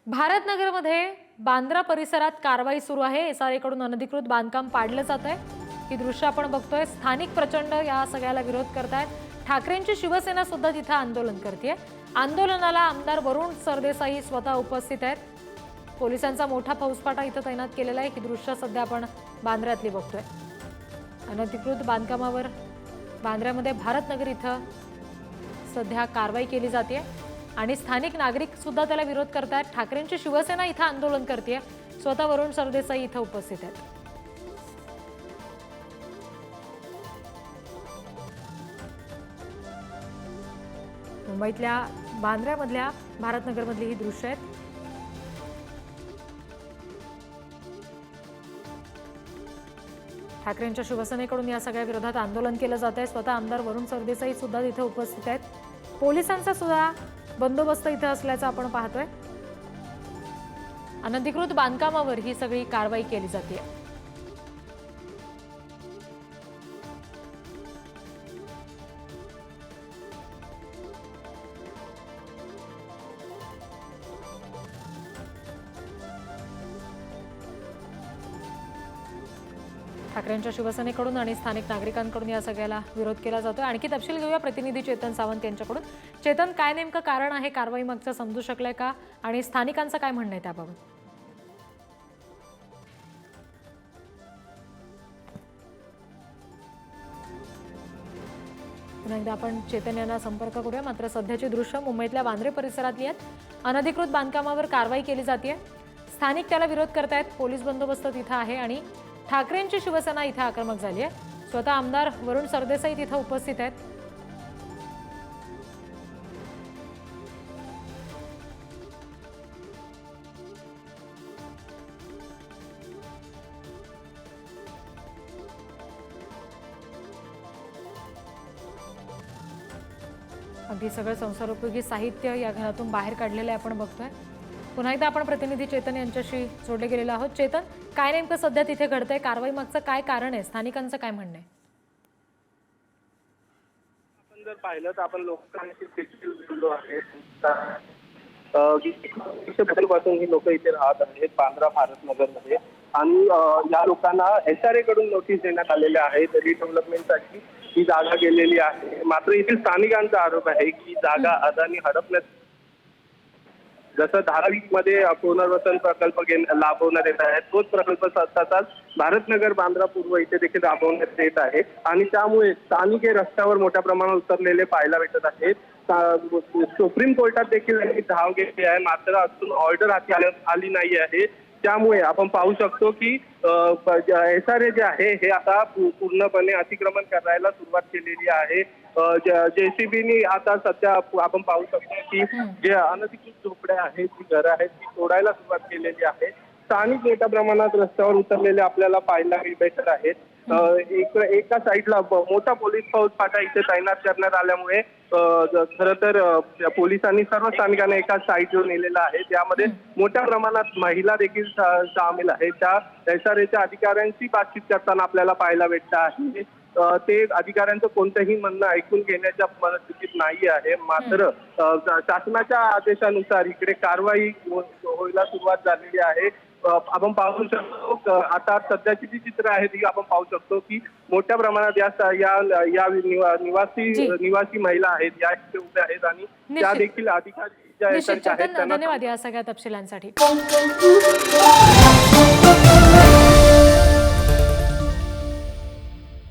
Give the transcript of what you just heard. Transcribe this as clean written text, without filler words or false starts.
भारतनगरमध्ये बांद्रा परिसरात कारवाई सुरू आहे। SRA कडून अनधिकृत बांधकाम पाडलं जात आहे। ही दृश्य आपण बघतोय। स्थानिक प्रचंड या सगळ्याला विरोध करतायत। ठाकरेंची शिवसेना सुद्धा तिथे आंदोलन करते। आंदोलनाला आमदार वरुण सरदेसाई स्वतः उपस्थित आहेत। पोलिसांचा मोठा फौजफाटा इथे तैनात केलेला आहे। ही दृश्य सध्या आपण बांद्र्यातली बघतोय। अनधिकृत बांधकामावर बांद्र्यामध्ये भारतनगर इथं सध्या कारवाई केली जाते आणि स्थानिक नागरिक सुद्धा त्याला विरोध करतात। ठाकरेंची शिवसेना इथं आंदोलन करते। स्वतः वरुण सरदेसाई इथं उपस्थित आहेत। मुंबईतल्या बांद्र्यामधल्या भारतनगरमधली ही दृश्य आहेत। ठाकरेंच्या शिवसेनेकडून या सगळ्या विरोधात आंदोलन केलं जात आहे। स्वतः आमदार वरुण सरदेसाई सुद्धा इथे उपस्थित आहेत। पोलिसांचा सुद्धा बंदोबस्त इथे असल्याचं आपण पाहतोय। अनधिकृत बांधकामावर ही सगळी कारवाई केली जाते। ठाकरेंच्या शिवसेनेकडून आणि स्थानिक नागरिकांकडून या सगळ्याला विरोध केला जातोय। आणखी तपशील घेऊया प्रतिनिधी चेतन सावंत यांच्याकडून। चेतन, काय नेमकं कारण आहे कारवाई मागचं समजू शकलंय का आणि स्थानिकांचं काय म्हणणं आहे त्याबाबत? पुन्हा एकदा आपण चेतन यांना संपर्क करूया। मात्र सध्याची दृश्य मुंबईतल्या बांद्रे परिसरातली आहेत। अनधिकृत बांधकामावर कारवाई केली जाते। स्थानिक त्याला विरोध करतायत। पोलीस बंदोबस्त तिथे आहे आणि ठाकरेंची शिवसेना इथे आक्रमक झाली आहे। स्वतः आमदार वरुण सरदेसाई तिथे उपस्थित आहेत। अगदी सगळं संसारोपयोगी साहित्य या घरातून बाहेर काढलेले आपण बघतोय। पुन्हा एकदा आपण प्रतिनिधी चेतन यांच्याशी जोडले गेलेलो आहोत। चेतन, काय नेमकं सध्या तिथे घडतंय? कारवाई मागचं काय कारण आहे? स्थानिकांचं काय म्हणणं आहे? आपण जर पाहिलं तर आपण लोकांशी देखील बोललो आहे। पासून ही लोक इथे राहत आहेत बांद्रा भारतनगरमध्ये आणि या लोकांना SRA कडून नोटीस देण्यात आलेल्या आहेत रिडेव्हलपमेंटसाठी। ही जागा गेलेली आहे। मात्र येथील स्थानिकांचा आरोप आहे की जागा अदानी हडपण्यात, जसं धारावीमध्ये पुनर्वसन प्रकल्प राबवण्यात येत आहे तोच प्रकल्प तसाच भारतनगर बांद्रा पूर्व इथे देखील राबवण्यात येत आहे आणि त्यामुळे स्थानिक रस्त्यावर मोठ्या प्रमाणात उतरलेले पाहायला भेटत आहेत। सुप्रीम कोर्टात देखील धाव घेतली आहे, मात्र अजून ऑर्डर हाती आली नाही आहे। त्यामुळे आपण पाहू शकतो की SRA जे आहे हे आता पूर्णपणे अतिक्रमण करायला सुरुवात केलेली आहे। JCBनी आता सध्या आपण पाहू शकतो की जे अनधिकृत झोपड्या आहेत, जी घरं आहेत ती तोडायला सुरुवात केलेली आहे। स्थानिक मोठ्या प्रमाणात रस्त्यावर उतरलेले आपल्याला पाहायला भेटत आहेत। एका साईडला मोठा पोलीस फौजफाटा इथे तैनात करण्यात आल्यामुळे खरं तर पोलिसांनी सर्व स्थानिकांना एका साईडवर नेलेला आहे। त्यामध्ये मोठ्या प्रमाणात महिला देखील सामील आहेत। त्या SRAच्या अधिकाऱ्यांशी बातचीत करताना आपल्याला पाहायला भेटत आहे। ते अधिकाऱ्यांचं कोणतंही म्हणणं ऐकून घेण्याच्या परिस्थितीत नाही आहे। मात्र शासनाच्या आदेशानुसार इकडे कारवाई व्हायला सुरुवात झालेली आहे। आपण पाहू शकतो आता सध्याची जी चित्र आहेत ती आपण पाहू शकतो की मोठ्या प्रमाणात या निवासी महिला आहेत या इथे उभ्या आहेत आणि त्या देखील अधिकारी धन्यवाद या सगळ्या तपशिलांसाठी।